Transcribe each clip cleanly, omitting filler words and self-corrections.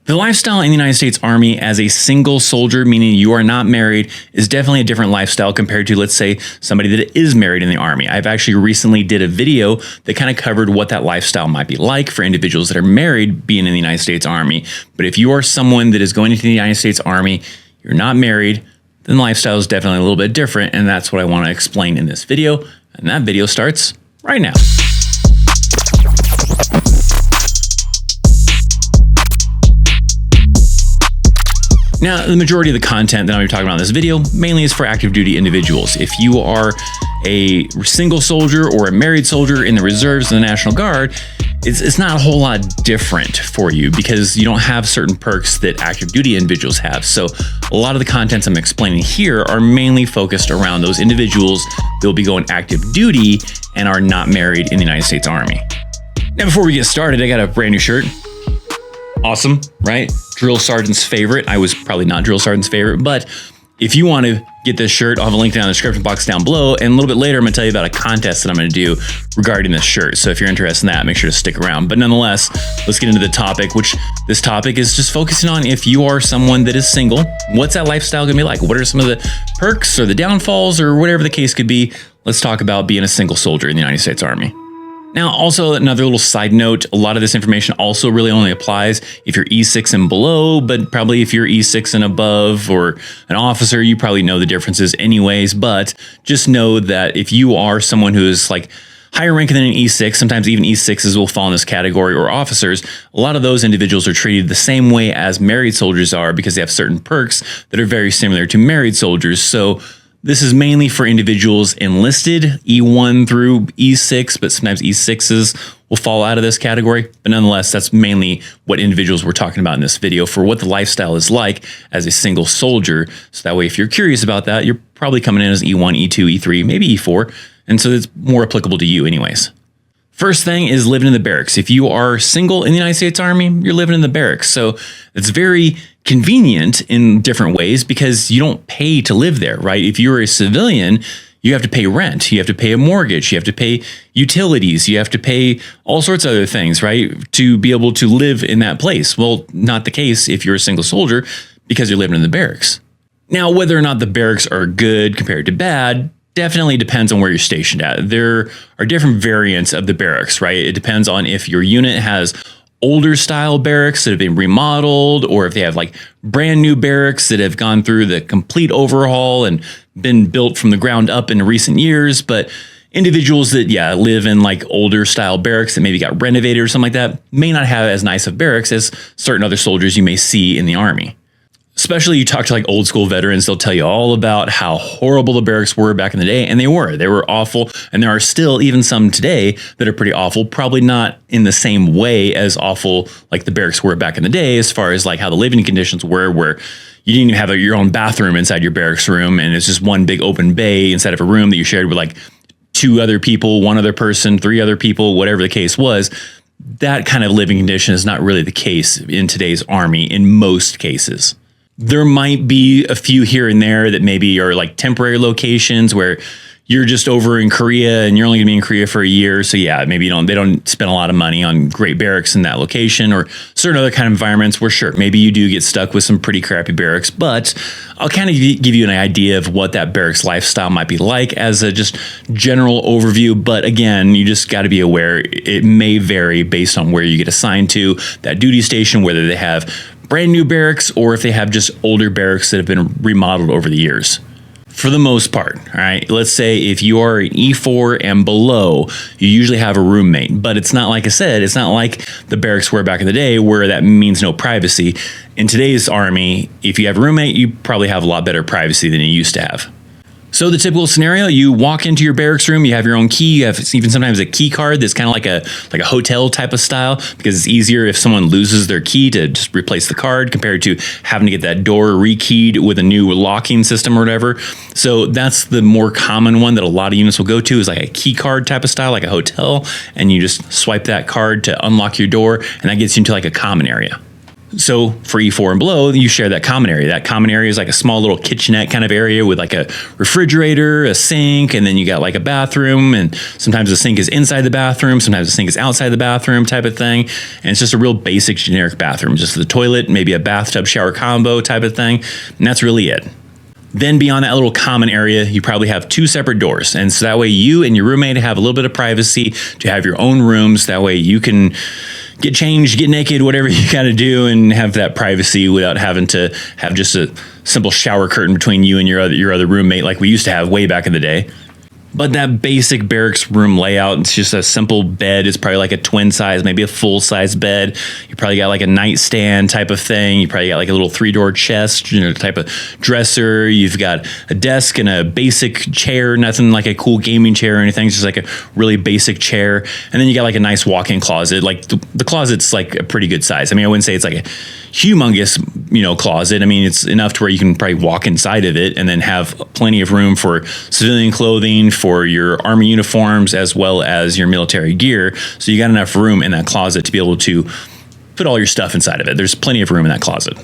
The lifestyle in the United States Army as a single soldier, meaning you are not married, is definitely a different lifestyle compared to, let's say, somebody that is married in the Army. I've actually recently did a video that kind of covered what that lifestyle might be like for individuals that are married being in the United States Army. But if you are someone that is going into the United States Army, you're not married, then the lifestyle is definitely a little bit different, and that's what I want to explain in this video. And that video starts right now. Now, the majority of the content that I'm going to be talking about in this video mainly is for active duty individuals. If you are a single soldier or a married soldier in the reserves and the National Guard, it's not a whole lot different for you because you don't have certain perks that active duty individuals have. So a lot of the contents I'm explaining here are mainly focused around those individuals that will be going active duty and are not married in the United States Army. Now, before we get started, I got a brand new shirt. Awesome, right? Drill Sergeant's favorite. I was probably not Drill Sergeant's favorite, but if you want to get this shirt, I'll have a link down in the description box down below. And a little bit later, I'm going to tell you about a contest that I'm going to do regarding this shirt. So if you're interested in that, make sure to stick around. But nonetheless, let's get into the topic, which this topic is just focusing on if you are someone that is single, what's that lifestyle going to be like? What are some of the perks or the downfalls or whatever the case could be? Let's talk about being a single soldier in the United States Army. Now, also another little side note, a lot of this information also really only applies if you're E6 and below, but probably if you're E6 and above or an officer, you probably know the differences anyways. But just know that if you are someone who is like higher ranking than an E6, sometimes even E6s will fall in this category, or officers, a lot of those individuals are treated the same way as married soldiers are because they have certain perks that are very similar to married soldiers. So this is mainly for individuals enlisted, E1 through E6, but sometimes E6s will fall out of this category. But nonetheless, that's mainly what individuals we're talking about in this video for what the lifestyle is like as a single soldier. So that way, if you're curious about that, you're probably coming in as E1, E2, E3, maybe E4. And so it's more applicable to you anyways. First thing is living in the barracks. If you are single in the United States Army, you're living in the barracks. So it's very convenient in different ways because you don't pay to live there, right? If you're a civilian, you have to pay rent, you have to pay a mortgage, you have to pay utilities, you have to pay all sorts of other things, right? To be able to live in that place. Well, not the case if you're a single soldier because you're living in the barracks. Now, whether or not the barracks are good compared to bad definitely depends on where you're stationed at. There are different variants of the barracks, right? It depends on if your unit has older style barracks that have been remodeled, or if they have like brand new barracks that have gone through the complete overhaul and been built from the ground up in recent years. But individuals that, live in like older style barracks that maybe got renovated or something like that may not have as nice of barracks as certain other soldiers you may see in the Army. Especially you talk to like old school veterans, they'll tell you all about how horrible the barracks were back in the day. And they were awful. And there are still even some today that are pretty awful, probably not in the same way as awful like the barracks were back in the day, as far as like how the living conditions were, where you didn't even have your own bathroom inside your barracks room. And it's just one big open bay inside of a room that you shared with like 2 other people, 1 other person, 3 other people, whatever the case was. That kind of living condition is not really the case in today's Army in most cases. There might be a few here and there that maybe are like temporary locations where you're just over in Korea and you're only gonna be in Korea for a year. So maybe they don't spend a lot of money on great barracks in that location, or certain other kind of environments where sure, maybe you do get stuck with some pretty crappy barracks, but I'll kind of give you an idea of what that barracks lifestyle might be like as a just general overview. But again, you just gotta be aware it may vary based on where you get assigned to that duty station, whether they have brand new barracks or if they have just older barracks that have been remodeled over the years. For the most part, all right, let's say if you are an E4 and below, you usually have a roommate, but it's not, like I said, it's not like the barracks were back in the day where that means no privacy. In today's Army, if you have a roommate, you probably have a lot better privacy than you used to have. So the typical scenario, you walk into your barracks room, you have your own key, you have even sometimes a key card that's kind of like a hotel type of style, because it's easier if someone loses their key to just replace the card compared to having to get that door rekeyed with a new locking system or whatever. So that's the more common one that a lot of units will go to, is like a key card type of style, like a hotel, and you just swipe that card to unlock your door, and that gets you into like a common area. So for E4 and below, you share that common area. That common area is like a small little kitchenette kind of area with like a refrigerator, a sink, and then you got like a bathroom. And sometimes the sink is inside the bathroom, sometimes the sink is outside the bathroom type of thing. And it's just a real basic generic bathroom, just the toilet, maybe a bathtub shower combo type of thing. And that's really it. Then beyond that little common area, you probably have 2 separate doors. And so that way you and your roommate have a little bit of privacy to have your own rooms. That way you can get changed, get naked, whatever you got to do, and have that privacy without having to have just a simple shower curtain between you and your other roommate like we used to have way back in the day. But that basic barracks room layout, it's just a simple bed. It's probably like a twin size, maybe a full size bed. You probably got like a nightstand type of thing. You probably got like a little 3-door chest, type of dresser. You've got a desk and a basic chair, nothing like a cool gaming chair or anything. It's just like a really basic chair. And then you got like a nice walk-in closet. Like the closet's like a pretty good size. I mean, I wouldn't say it's like a humongous, closet. I mean, it's enough to where you can probably walk inside of it and then have plenty of room for civilian clothing, for your Army uniforms, as well as your military gear. So you got enough room in that closet to be able to put all your stuff inside of it. There's plenty of room in that closet.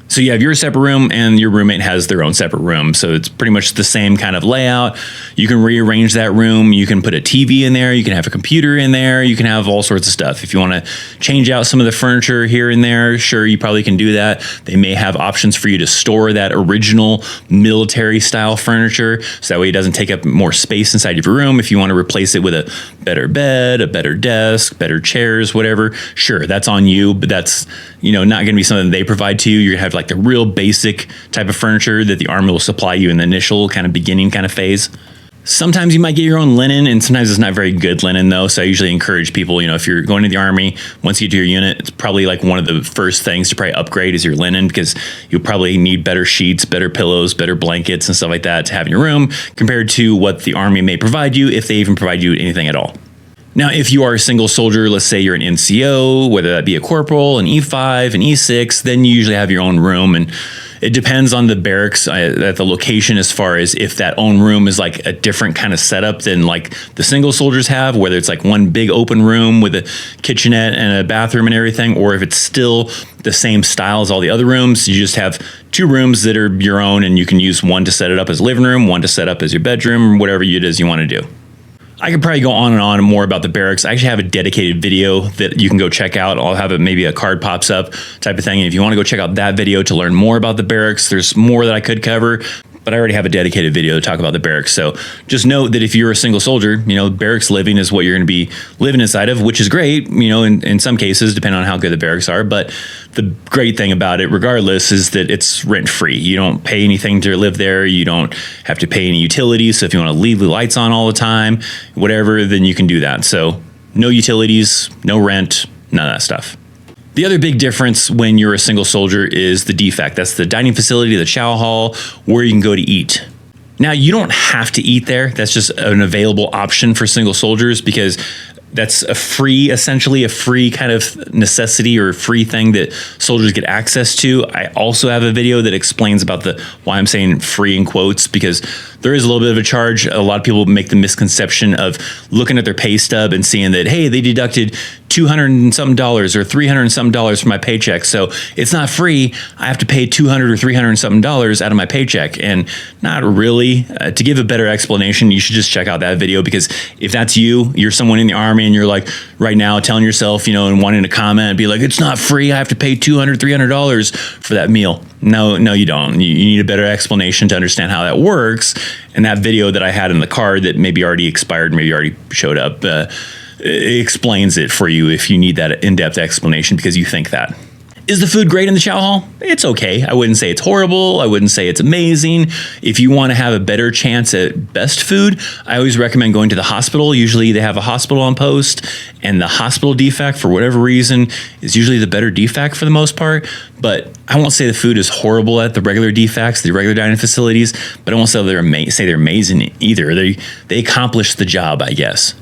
So you have your separate room and your roommate has their own separate room. So it's pretty much the same kind of layout. You can rearrange that room. You can put a TV in there. You can have a computer in there. You can have all sorts of stuff. If you want to change out some of the furniture here and there, sure, you probably can do that. They may have options for you to store that original military style furniture, so that way it doesn't take up more space inside of your room. If you want to replace it with a better bed, a better desk, better chairs, whatever, sure, that's on you, but that's, not going to be something they provide to you. You're going to have like the real basic type of furniture that the Army will supply you in the initial kind of beginning kind of phase. Sometimes you might get your own linen, and sometimes it's not very good linen though. So I usually encourage people, if you're going to the Army, once you get to your unit, it's probably like one of the first things to probably upgrade is your linen, because you'll probably need better sheets, better pillows, better blankets and stuff like that to have in your room compared to what the Army may provide you, if they even provide you anything at all. Now, if you are a single soldier, let's say you're an NCO, whether that be a corporal, an E5, an E6, then you usually have your own room. And it depends on the barracks at the location, as far as if that own room is like a different kind of setup than like the single soldiers have, whether it's like one big open room with a kitchenette and a bathroom and everything, or if it's still the same style as all the other rooms. You just have 2 rooms that are your own, and you can use one to set it up as a living room, one to set up as your bedroom, whatever it is you want to do. I could probably go on and on more about the barracks. I actually have a dedicated video that you can go check out. I'll have maybe a card pops up type of thing. And if you want to go check out that video to learn more about the barracks, there's more that I could cover, but I already have a dedicated video to talk about the barracks. So just note that if you're a single soldier, barracks living is what you're going to be living inside of, which is great, in some cases, depending on how good the barracks are. But the great thing about it, regardless, is that it's rent free. You don't pay anything to live there. You don't have to pay any utilities. So if you want to leave the lights on all the time, whatever, then you can do that. So no utilities, no rent, none of that stuff. The other big difference when you're a single soldier is the DFAC. That's the dining facility, the chow hall, where you can go to eat. Now, you don't have to eat there. That's just an available option for single soldiers, because that's essentially a free kind of necessity, or a free thing that soldiers get access to. I also have a video that explains about why I'm saying free in quotes, because there is a little bit of a charge. A lot of people make the misconception of looking at their pay stub and seeing that, hey, they deducted $200 and some dollars or $300 and some dollars from my paycheck, so it's not free. I have to pay $200 or $300 and something dollars out of my paycheck. And not really. To give a better explanation, you should just check out that video, because if that's you're someone in the Army and you're like right now telling yourself, and wanting to comment and be like, it's not free, I have to pay $200, $300 for that meal. No, you don't. You need a better explanation to understand how that works. And that video that I had in the card that maybe already expired, maybe already showed up, it explains it for you if you need that in-depth explanation, because you think that. Is the food great in the chow hall? It's okay. I wouldn't say it's horrible. I wouldn't say it's amazing. If you want to have a better chance at best food, I always recommend going to the hospital. Usually they have a hospital on post, and the hospital DFAC, for whatever reason, is usually the better DFAC for the most part. But I won't say the food is horrible at the regular DFACs, the regular dining facilities, but I won't say they're amazing either. They accomplish the job, I guess.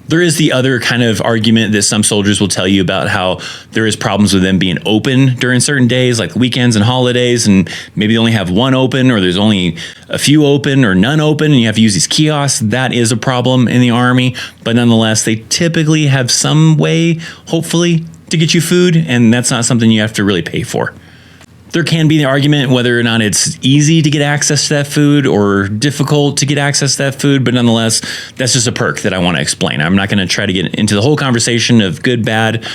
There is the other kind of argument that some soldiers will tell you about how there is problems with them being open during certain days, like weekends and holidays, and maybe they only have one open, or there's only a few open or none open, and you have to use these kiosks. That is a problem in the Army, but nonetheless, they typically have some way, hopefully, to get you food, and that's not something you have to really pay for. There can be the argument whether or not it's easy to get access to that food or difficult to get access to that food, but nonetheless, that's just a perk that I want to explain. I'm not going to try to get into the whole conversation of good, bad.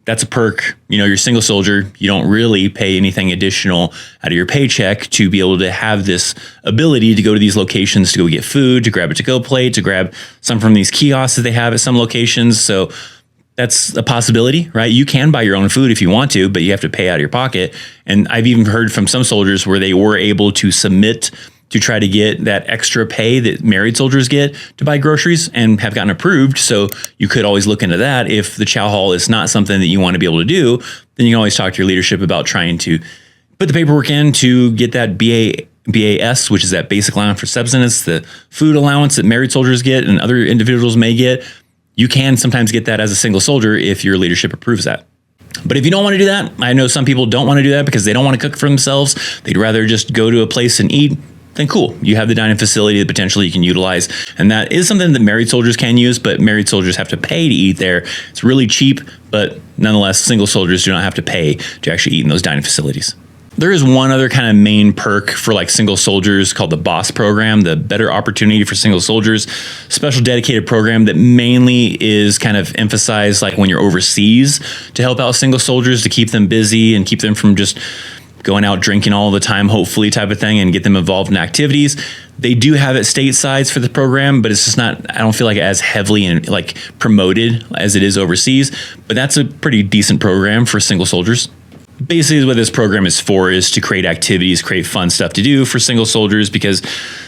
That's a perk. You're a single soldier. You don't really pay anything additional out of your paycheck to be able to have this ability to go to these locations to go get food, to grab a to-go plate, to grab some from these kiosks that they have at some locations. So that's a possibility, right? You can buy your own food if you want to, but you have to pay out of your pocket. And I've even heard from some soldiers where they were able to submit to try to get that extra pay that married soldiers get to buy groceries and have gotten approved. So you could always look into that. If the chow hall is not something that you want to be able to do, then you can always talk to your leadership about trying to put the paperwork in to get that BAS, which is that basic allowance for subsistence, the food allowance that married soldiers get and other individuals may get. You can sometimes get that as a single soldier if your leadership approves that. But if you don't want to do that, I know some people don't want to do that because they don't want to cook for themselves. They'd rather just go to a place and eat. Then cool, you have the dining facility that potentially you can utilize. And that is something that married soldiers can use, but married soldiers have to pay to eat there. It's really cheap, but nonetheless, single soldiers do not have to pay to actually eat in those dining facilities. There is one other kind of main perk for like single soldiers called the BOSS program, the Better Opportunity for Single Soldiers, special dedicated program that mainly is kind of emphasized like when you're overseas to help out single soldiers, to keep them busy and keep them from just going out drinking all the time, hopefully type of thing, and get them involved in activities. They do have it statesides for the program, but it's just not, I don't feel like as heavily and like promoted as it is overseas, but that's a pretty decent program for single soldiers. Basically what this program is for is to create activities, create fun stuff to do for single soldiers because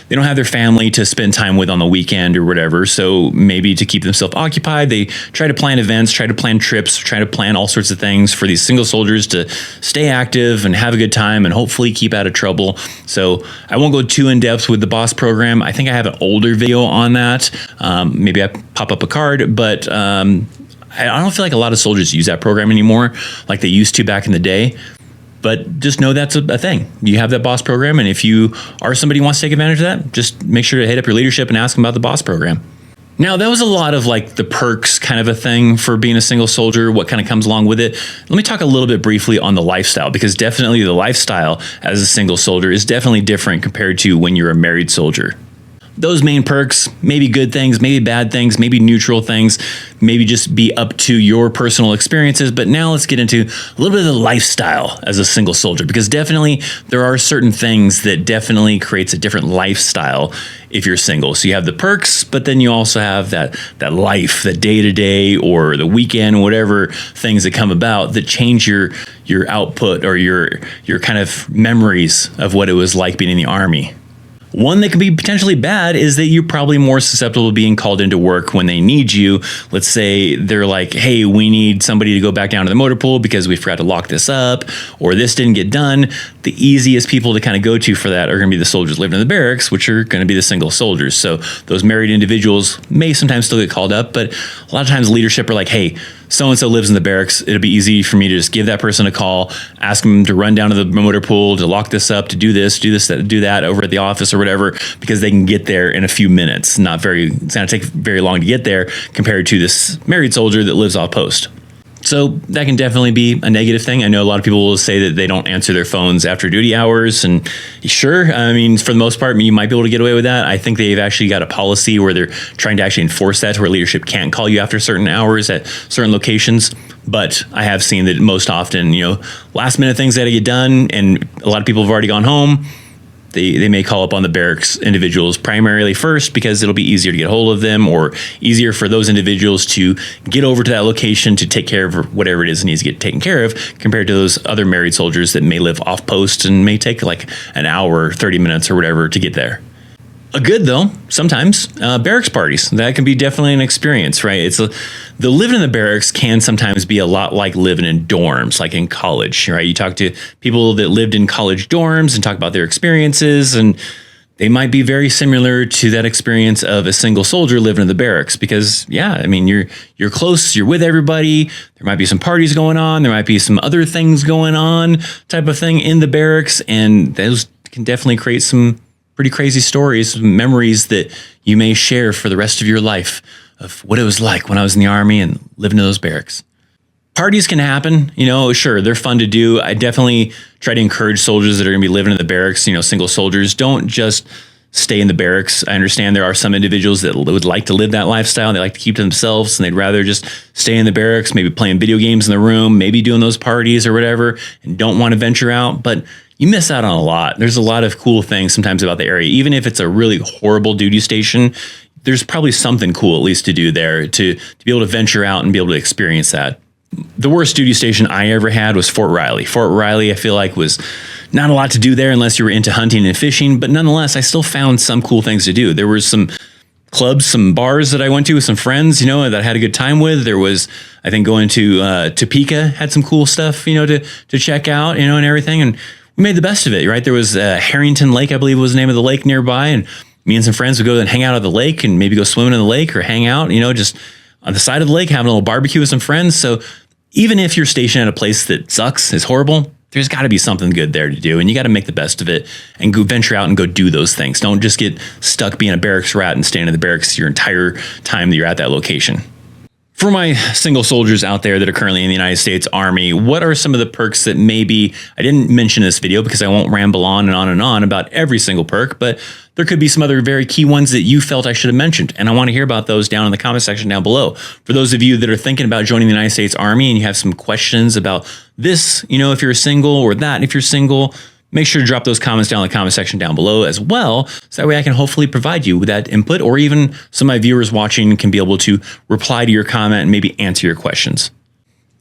they don't have their family to spend time with on the weekend or whatever. So maybe to keep themselves occupied, they try to plan events, try to plan trips, try to plan all sorts of things for these single soldiers to stay active and have a good time and hopefully keep out of trouble. So I won't go too in depth with the BOSS program. I think I have an older video on that. Maybe I pop up a card, but I don't feel like a lot of soldiers use that program anymore like they used to back in the day. But just know that's a thing. You have that BOSS program, and if you are somebody who wants to take advantage of that, just make sure to hit up your leadership and ask them about the BOSS program. Now, that was a lot of like the perks kind of a thing for being a single soldier, what kind of comes along with it. Let me talk a little bit briefly on the lifestyle, because definitely the lifestyle as a single soldier is definitely different compared to when you're a married soldier. Those main perks, maybe good things, maybe bad things, maybe neutral things, maybe just be up to your personal experiences. But now let's get into a little bit of the lifestyle as a single soldier, because definitely there are certain things that definitely creates a different lifestyle if you're single. So you have the perks, but then you also have that life, the day-to-day or the weekend, whatever things that come about that change your output or your kind of memories of what it was like being in the Army. One that can be potentially bad is that you're probably more susceptible to being called into work when they need you. Let's say they're like, hey, we need somebody to go back down to the motor pool because we forgot to lock this up, or this didn't get done. The easiest people to kind of go to for that are going to be the soldiers living in the barracks, which are going to be the single soldiers. So those married individuals may sometimes still get called up, but a lot of times leadership are like, hey, so-and-so lives in the barracks. It'll be easy for me to just give that person a call, ask them to run down to the motor pool, to lock this up, to do this, do that over at the office or whatever, because they can get there in a few minutes. It's going to take very long to get there compared to this married soldier that lives off post. So that can definitely be a negative thing. I know a lot of people will say that they don't answer their phones after duty hours. And sure, I mean, for the most part, you might be able to get away with that. I think they've actually got a policy where they're trying to actually enforce that to where leadership can't call you after certain hours at certain locations. But I have seen that most often, last minute things that get done, and a lot of people have already gone home. They may call up on the barracks individuals primarily first because it'll be easier to get hold of them, or easier for those individuals to get over to that location to take care of whatever it is that needs to get taken care of, compared to those other married soldiers that may live off post and may take like an hour, 30 minutes or whatever to get there. A good though, sometimes barracks parties, that can be definitely an experience, right? The living in the barracks can sometimes be a lot like living in dorms, like in college, right? You talk to people that lived in college dorms and talk about their experiences, and they might be very similar to that experience of a single soldier living in the barracks, because you're close, you're with everybody. There might be some parties going on, there might be some other things going on type of thing in the barracks, and those can definitely create some pretty crazy stories, memories that you may share for the rest of your life of what it was like when I was in the Army and living in those barracks. Parties can happen, sure, they're fun to do. I definitely try to encourage soldiers that are going to be living in the barracks, single soldiers, don't just stay in the barracks. I understand there are some individuals that would like to live that lifestyle. They like to keep to themselves and they'd rather just stay in the barracks, maybe playing video games in the room, maybe doing those parties or whatever, and don't want to venture out. But you miss out on a lot. There's a lot of cool things sometimes about the area. Even if it's a really horrible duty station, there's probably something cool at least to do there to be able to venture out and be able to experience that. The worst duty station I ever had was Fort Riley. Fort Riley, I feel like, was not a lot to do there unless you were into hunting and fishing, but nonetheless, I still found some cool things to do. There was some clubs, some bars that I went to with some friends, that I had a good time with. There was, I think, going to Topeka had some cool stuff, to check out, and everything. And we made the best of it, right? There was Harrington Lake, I believe was the name of the lake nearby, and me and some friends would go and hang out at the lake and maybe go swimming in the lake or hang out, just on the side of the lake, having a little barbecue with some friends. So even if you're stationed at a place that sucks, is horrible, there's got to be something good there to do, and you got to make the best of it and go venture out and go do those things. Don't just get stuck being a barracks rat and staying in the barracks your entire time that you're at that location. For my single soldiers out there that are currently in the United States Army, what are some of the perks that maybe I didn't mention in this video because I won't ramble on and on about every single perk, but there could be some other very key ones that you felt I should have mentioned, and I want to hear about those down in the comment section down below. For those of you that are thinking about joining the United States Army and you have some questions about this, if you're single, or that if you're single, make sure to drop those comments down in the comment section down below as well, so that way I can hopefully provide you with that input, or even some of my viewers watching can be able to reply to your comment and maybe answer your questions.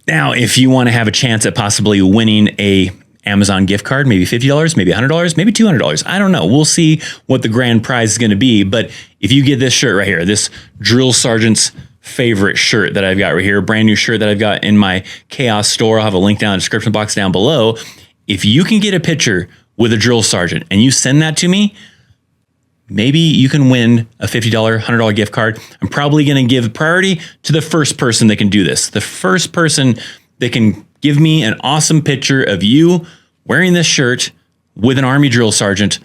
Now, if you want to have a chance at possibly winning a Amazon gift card, maybe $50, maybe $100, maybe $200. I don't know. We'll see what the grand prize is going to be. But if you get this shirt right here, this drill sergeant's favorite shirt that I've got right here, a brand new shirt that I've got in my Chaos store, I'll have a link down in the description box down below. If you can get a picture with a drill sergeant and you send that to me, maybe you can win a $50, $100 gift card. I'm probably going to give priority to the first person that can do this. The first person that can give me an awesome picture of you wearing this shirt with an Army drill sergeant,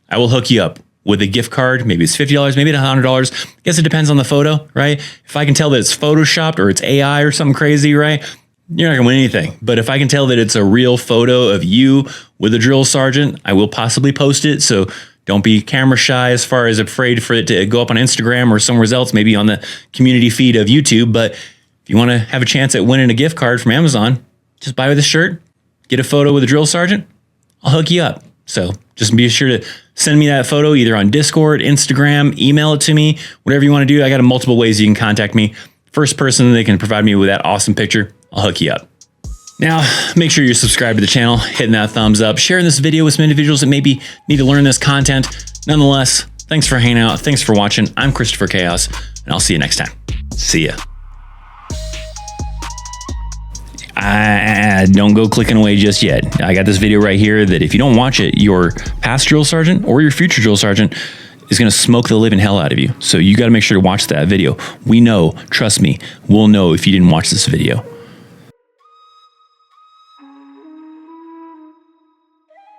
I will hook you up with a gift card. Maybe it's $50, maybe it's $100. I guess it depends on the photo, right? If I can tell that it's photoshopped or it's AI or something crazy, right? You're not gonna win anything. But if I can tell that it's a real photo of you with a drill sergeant, I will possibly post it. So don't be camera shy as far as afraid for it to go up on Instagram or somewhere else, maybe on the community feed of YouTube. But if you want to have a chance at winning a gift card from Amazon, just buy this shirt, get a photo with a drill sergeant, I'll hook you up. So just be sure to send me that photo either on Discord, Instagram, email it to me, whatever you want to do. I got multiple ways you can contact me. First person that can provide me with that awesome picture, I'll hook you up. Now, make sure you're subscribed to the channel, hitting that thumbs up, sharing this video with some individuals that maybe need to learn this content. Nonetheless, thanks for hanging out. Thanks for watching. I'm Christopher Chaos, and I'll see you next time. See ya. Don't go clicking away just yet. I got this video right here that if you don't watch it, your past drill sergeant or your future drill sergeant is going to smoke the living hell out of you. So you got to make sure to watch that video. We know, trust me, we'll know if you didn't watch this video.